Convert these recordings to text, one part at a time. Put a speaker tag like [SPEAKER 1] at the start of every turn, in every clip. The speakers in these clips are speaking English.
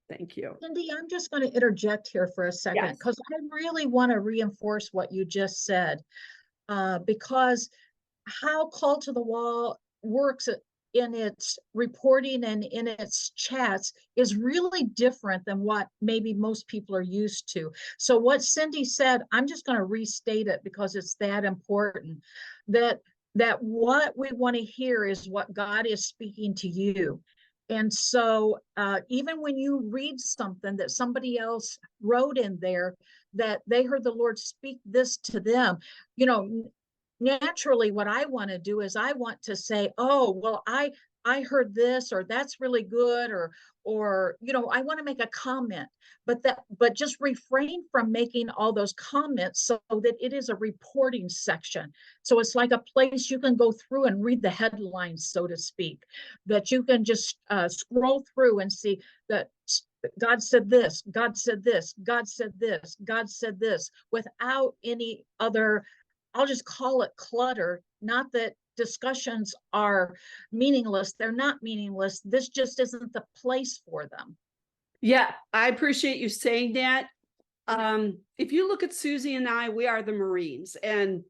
[SPEAKER 1] Thank you.
[SPEAKER 2] Cindy, I'm just going to interject here for a second
[SPEAKER 1] Yes.
[SPEAKER 2] because I really want to reinforce what you just said, because how Call to the Wall works in its reporting and in its chats is really different than what maybe most people are used to. So what Cindy said, I'm just going to restate it because it's that important, that what we want to hear is what God is speaking to you. And so even when you read something that somebody else wrote in there, that they heard the Lord speak this to them, you know, naturally what I want to do is I want to say, oh, well, I heard this, or that's really good, or I want to make a comment, but just refrain from making all those comments so that it is a reporting section. So it's like a place you can go through and read the headlines, so to speak, that you can just scroll through and see that God said this, God said this, God said this, God said this, without any other, I'll just call it clutter. Not that discussions are meaningless. They're not meaningless. This just isn't the place for them.
[SPEAKER 1] Yeah, I appreciate you saying that. If you look at Susie and I, we are the Marines. And,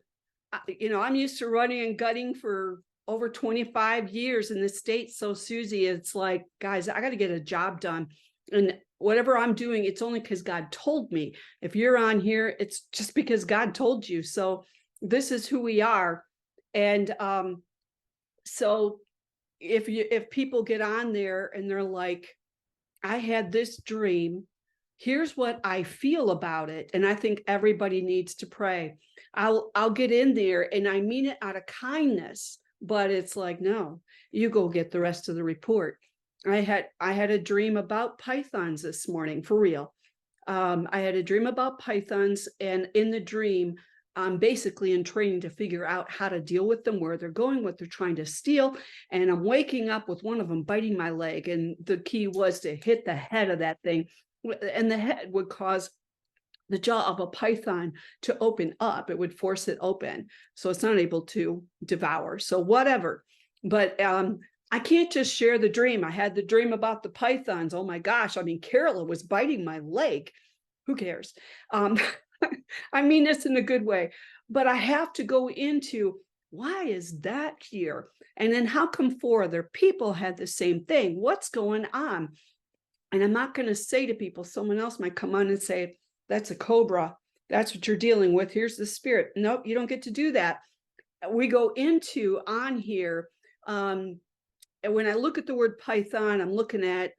[SPEAKER 1] I'm used to running and gutting for over 25 years in the States. So Susie, it's like, guys, I got to get a job done. And whatever I'm doing, it's only because God told me. If you're on here, it's just because God told you. So this is who we are. And so if people get on there and they're like, I had this dream, here's what I feel about it, and I think everybody needs to pray, I'll get in there, and I mean it out of kindness, but it's like, no, you go get the rest of the report. I had a dream about pythons this morning, for real. I had a dream about pythons, and in the dream, I'm basically in training to figure out how to deal with them, where they're going, what they're trying to steal. And I'm waking up with one of them biting my leg. And the key was to hit the head of that thing. And the head would cause the jaw of a python to open up. It would force it open, so it's not able to devour. So whatever. But I can't just share the dream. I had the dream about the pythons. Oh my gosh. I mean, Carol was biting my leg. Who cares? I mean this in a good way, but I have to go into, why is that here? And then how come 4 other people had the same thing? What's going on? And I'm not going to say to people, someone else might come on and say, that's a cobra. That's what you're dealing with. Here's the spirit. Nope, you don't get to do that. We go into on here. And when I look at the word python, I'm looking at,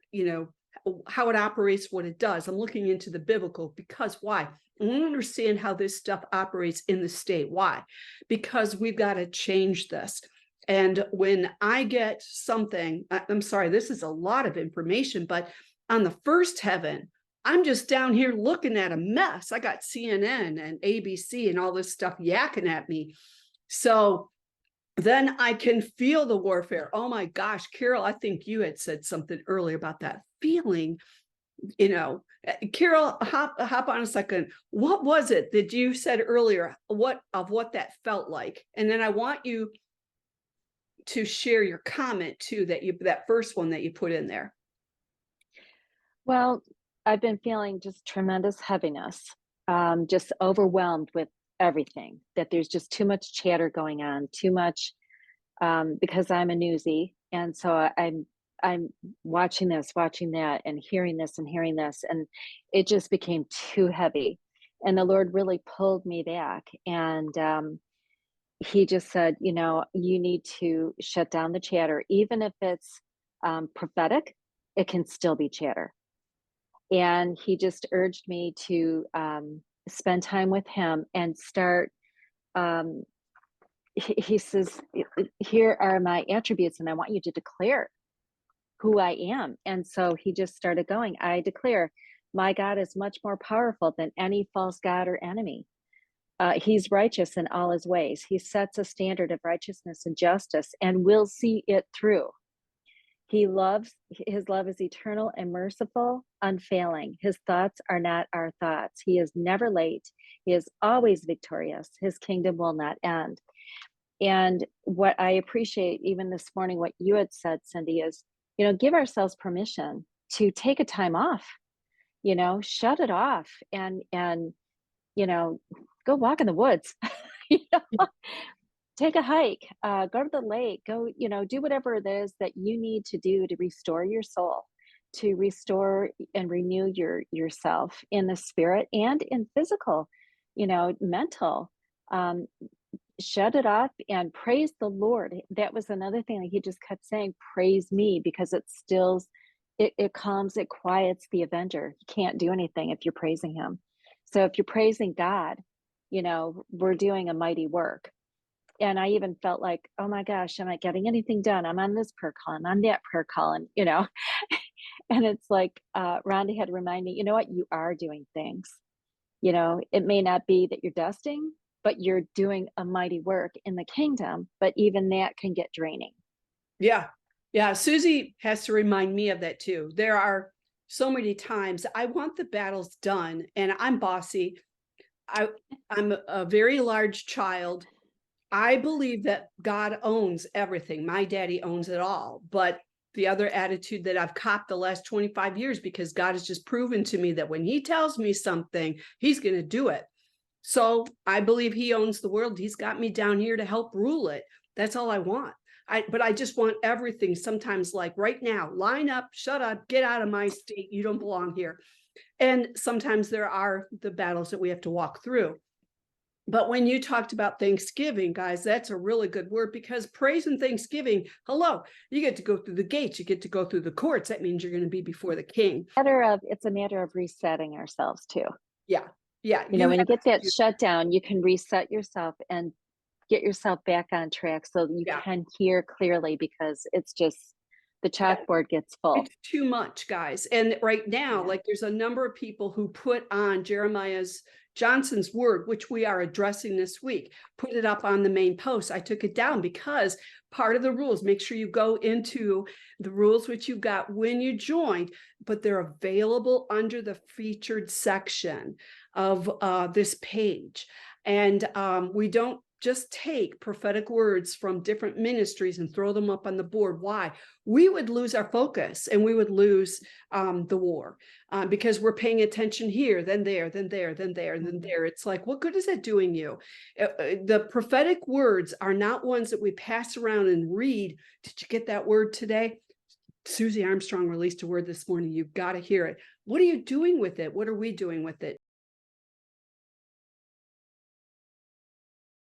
[SPEAKER 1] how it operates, what it does. I'm looking into the biblical, because why? I want to understand how this stuff operates in the state. Why? Because we've got to change this. And when I get something, I'm sorry, this is a lot of information, but on the first heaven, I'm just down here looking at a mess. I got CNN and ABC and all this stuff yakking at me. So then I can feel the warfare. Oh my gosh, Carol, I think you had said something earlier about that feeling. Carol, hop on a second. What was it that you said earlier? What that felt like? And then I want you to share your comment too, that first one that you put in there.
[SPEAKER 3] Well, I've been feeling just tremendous heaviness, just overwhelmed with everything, that there's just too much chatter going on, too much, because I'm a newsie. And so I'm watching this, watching that, and hearing this and hearing this, and it just became too heavy. And the Lord really pulled me back, and he just said, you need to shut down the chatter, even if it's prophetic, it can still be chatter. And he just urged me to spend time with him and start. He says, here are my attributes, and I want you to declare who I am. And so he just started going, I declare my God is much more powerful than any false god or enemy. He's righteous in all his ways. He sets a standard of righteousness and justice and will see it through. His love is eternal and merciful, unfailing. His thoughts are not our thoughts. He is never late. He is always victorious. His kingdom will not end. And what I appreciate even this morning, what you had said, Cindy, is, give ourselves permission to take a time off, shut it off and, go walk in the woods, you know, take a hike, go to the lake, go, do whatever it is that you need to do to restore your soul, to restore and renew yourself in the spirit and in physical, mental. Shut it off and praise the Lord. That was another thing that he just kept saying, praise me, because it stills, it calms, it quiets the avenger. He can't do anything if you're praising him. So if you're praising God, we're doing a mighty work. And I even felt like, oh my gosh, am I getting anything done? I'm on this prayer call, I'm on that prayer call, and and it's like Rhonda had to remind me, you know what, you are doing things. It may not be that you're dusting, but you're doing a mighty work in the kingdom, but even that can get draining.
[SPEAKER 1] Yeah. Yeah. Suzi has to remind me of that too. There are so many times I want the battles done, and I'm bossy. I'm a very large child. I believe that God owns everything. My daddy owns it all. But the other attitude that I've copped the last 25 years, because God has just proven to me that when he tells me something, he's going to do it. So I believe he owns the world. He's got me down here to help rule it. That's all I want. But I just want everything sometimes, like right now, line up, shut up, get out of my state. You don't belong here. And sometimes there are the battles that we have to walk through. But when you talked about Thanksgiving, guys, that's a really good word, because praise and thanksgiving, hello, you get to go through the gates, you get to go through the courts. That means you're going to be before the king.
[SPEAKER 3] It's a matter of resetting ourselves too.
[SPEAKER 1] Yeah. Yeah.
[SPEAKER 3] When you get that shutdown, you can reset yourself and get yourself back on track so that you can hear clearly, because it's just the chalkboard gets full.
[SPEAKER 1] It's too much, guys. And right now, like there's a number of people who put on Johnson's word, which we are addressing this week, put it up on the main post. I took it down because part of the rules, make sure you go into the rules which you got when you joined, but they're available under the featured section of this page. And we don't just take prophetic words from different ministries and throw them up on the board. Why? We would lose our focus, and we would lose the war because we're paying attention here, then there, then there, then there, and then there. It's like, what good is that doing you? The prophetic words are not ones that we pass around and read. Did you get that word today? Suzi Armstrong released a word this morning. You've got to hear it. What are you doing with it? What are we doing with it?